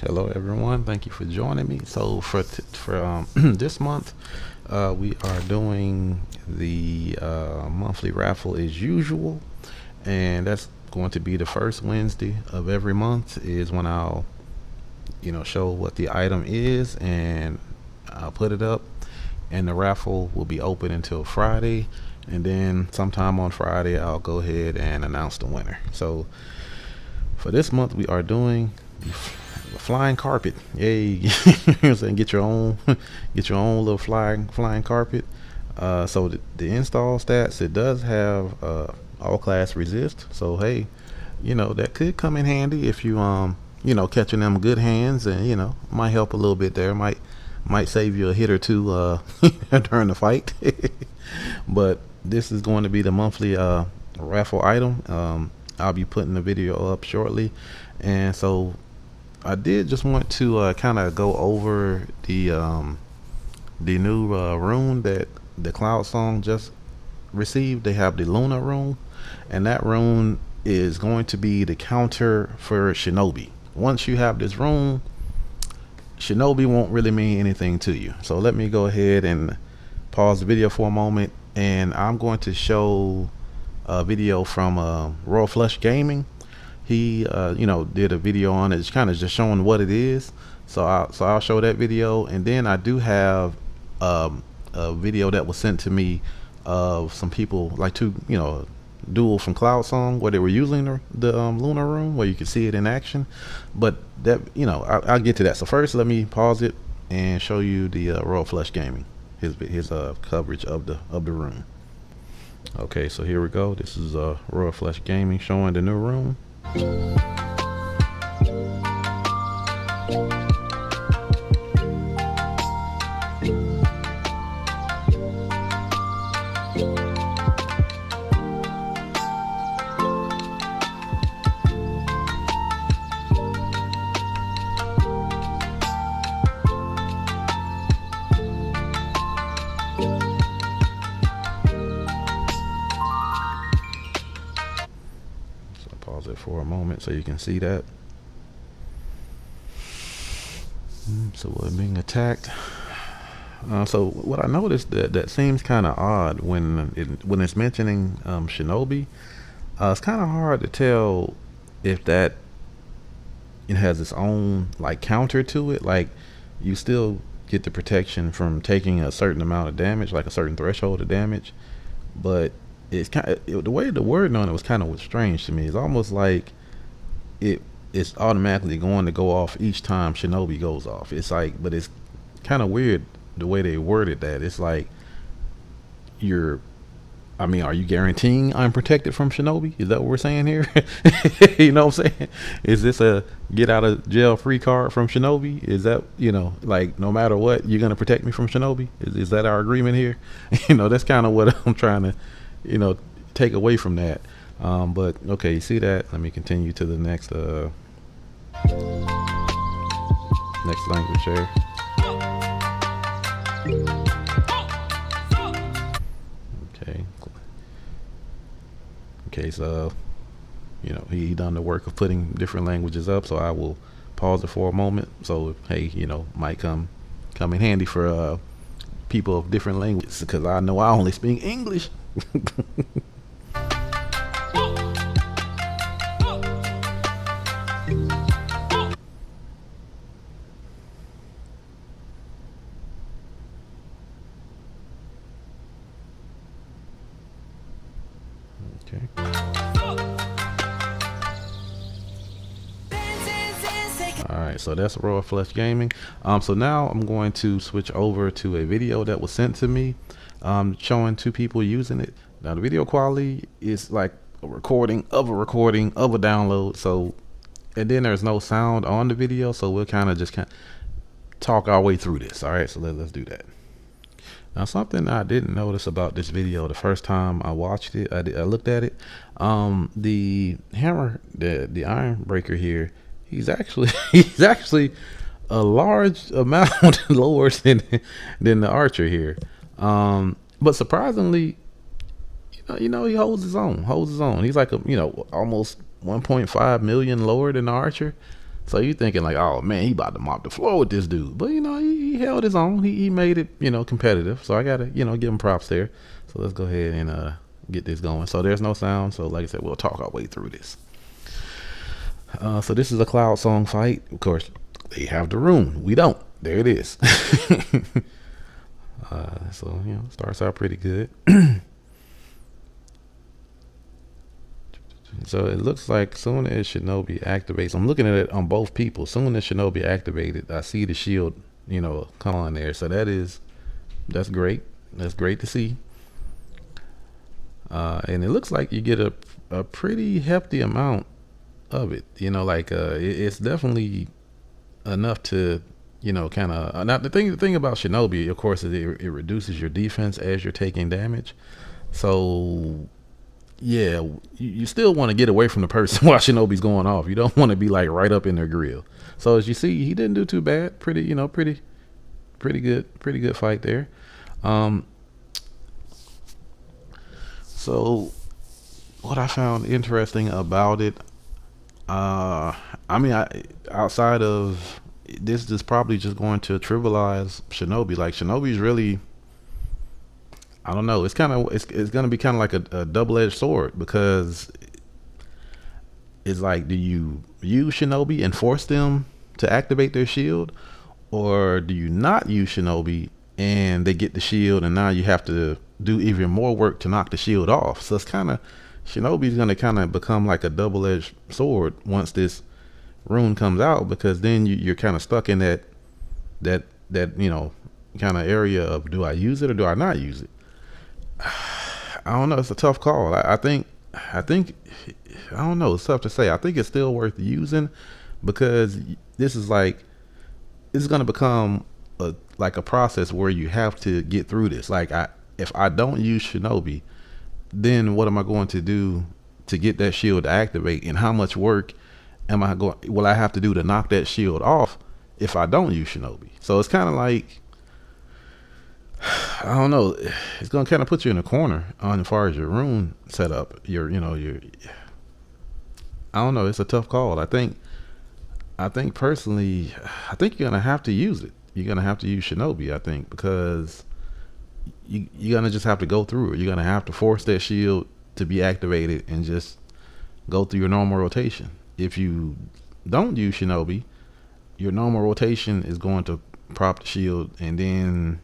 Hello everyone, thank you for joining me. So for this month, we are doing the monthly raffle as usual, and that's going to be the first Wednesday of every month is when I'll show what the item is, and I'll put it up, and the raffle will be open until Friday, and then sometime on Friday I'll go ahead and announce the winner. So for this month we are doing the flying carpet. Yay. And get your own get your own little flying carpet. So the install stats, it does have all class resist, so hey, that could come in handy if you catching them good hands, and might help a little bit there, might save you a hit or two during the fight. But this is going to be the monthly raffle item. I'll be putting the video up shortly, and so I did just want to kind of go over the new rune that the Cloud Song just received. They have the Luna Rune, and that rune is going to be the counter for Shinobi. Once you have this rune, Shinobi won't really mean anything to you. So let me go ahead and pause the video for a moment, and I'm going to show a video from Royal Flush Gaming. He did a video on it, kind of just showing what it is. So I'll show that video, and then I do have a video that was sent to me of some people, like two duel from Cloud Song, where they were using the Luna Rune, where you can see it in action. But that I'll get to that. So first let me pause it and show you the Royal Flush Gaming, his coverage of the rune. Okay, so here we go. This is Royal Flush Gaming showing the new rune. Pause it for a moment so you can see that. So we're being attacked. So what I noticed that seems kind of odd when it's mentioning Shinobi. It's kind of hard to tell if that it has its own like counter to it. Like you still get the protection from taking a certain amount of damage, like a certain threshold of damage, but it's kind of the way the wording on it was kind of strange to me. It's almost like it's automatically going to go off each time Shinobi goes off. It's like, but it's kind of weird the way they worded that. It's like are you guaranteeing I'm protected from Shinobi? Is that what we're saying here? You know what I'm saying? Is this a get out of jail free card from Shinobi? Is that, like no matter what, you're gonna protect me from Shinobi? Is that our agreement here? That's kind of what I'm trying to take away from that. But okay, you see that. Let me continue to the next language here. Okay, so he done the work of putting different languages up, so I will pause it for a moment. So hey, might come in handy for people of different languages, because I know I only speak English. Okay. Alright, so that's Royal Flush Gaming. So now I'm going to switch over to a video that was sent to me, showing two people using it. Now the video quality is like a recording of a download, so, and then there's no sound on the video, so we'll kind of talk our way through this. Alright, so let's do that. Now something I didn't notice about this video the first time I watched it, I looked at it, the hammer, the iron breaker here, he's actually a large amount lower than the archer here, but surprisingly, he holds his own. He's like almost 1.5 million lower than the archer. So you thinking like, oh man, he about to mop the floor with this dude. But you know, he held his own. He made it, you know, competitive. So I gotta, you know, give him props there. So let's go ahead and get this going. So there's no sound. So like I said, we'll talk our way through this. So this is a Cloud Song fight. Of course, they have the rune. We don't. There it is. So you know, starts out pretty good. So it looks like soon as Shinobi activates, I'm looking at it on both people. Soon as Shinobi activated, I see the shield, you know, come on there. So that's great. That's great to see. And it looks like you get a pretty hefty amount of it. You know, like it's definitely enough to, you know, kind of. Now the thing about Shinobi, of course, is it reduces your defense as you're taking damage. So yeah, you still want to get away from the person while Shinobi's going off. You don't want to be like right up in their grill. So as you see, he didn't do too bad. Pretty, you know, pretty good fight there. So what I found interesting about it, I mean, outside of this is probably just going to trivialize Shinobi. Like Shinobi's really, I don't know. It's going to be kind of like a double-edged sword, because it's like, do you use Shinobi and force them to activate their shield, or do you not use Shinobi and they get the shield and now you have to do even more work to knock the shield off? So it's kind of, Shinobi's going to kind of become like a double-edged sword once this rune comes out, because then you're kind of stuck in that you know, kind of area of, do I use it or do I not use it? I don't know. It's a tough call. I think I don't know. It's tough to say. I think it's still worth using, because this is going to become like a process where you have to get through this. Like if I don't use Shinobi, then what am I going to do to get that shield to activate, and how much work will I have to do to knock that shield off if I don't use Shinobi? So it's kind of like, I don't know. It's gonna kind of put you in a corner on as far as your rune setup. I don't know. It's a tough call. I think personally, I think you're gonna have to use it. You're gonna have to use Shinobi, I think, because you're gonna just have to go through it. You're gonna have to force that shield to be activated and just go through your normal rotation. If you don't use Shinobi, your normal rotation is going to prop the shield, and then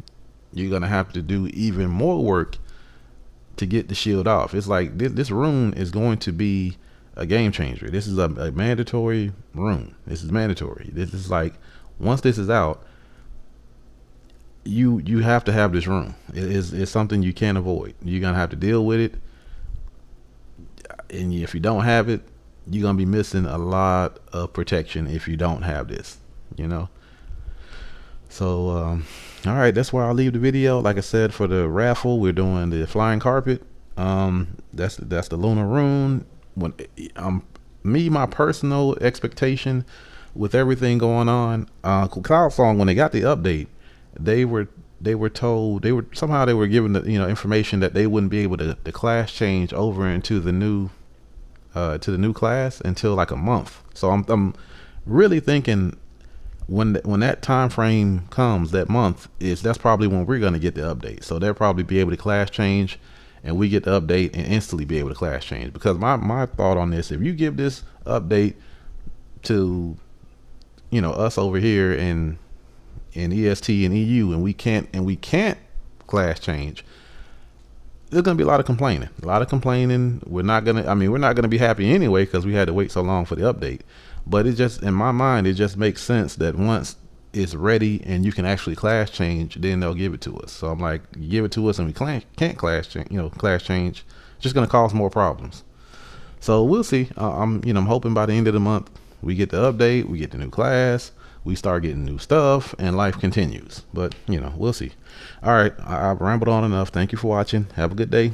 you're gonna have to do even more work to get the shield off. It's like this rune is going to be a game changer. This is a mandatory rune. This is mandatory. This is like, once this is out, you have to have this rune. It's something you can't avoid. You're gonna have to deal with it, and if you don't have it, you're gonna be missing a lot of protection if you don't have this, you know. So all right, that's where I'll leave the video. Like I said, for the raffle, we're doing the flying carpet. That's the Luna Rune. When my personal expectation with everything going on, Cloud Song, when they got the update, they were told, they were given the, you know, information that they wouldn't be able to class change over into the new class until like a month. So I'm really thinking, when that time frame comes, that month, that's probably when we're going to get the update. So they'll probably be able to class change, and we get the update and instantly be able to class change. Because my thought on this, if you give this update to, you know, us over here in EST and EU, and we can't class change, there's gonna be a lot of complaining. We're not gonna be happy anyway, because we had to wait so long for the update. But it just, in my mind, it just makes sense that once it's ready and you can actually class change, then they'll give it to us. So I'm like, you give it to us and we can't class change, it's just gonna cause more problems. So we'll see. I'm hoping by the end of the month we get the update, we get the new class, we start getting new stuff, and life continues. But we'll see. All right, I've rambled on enough. Thank you for watching. Have a good day.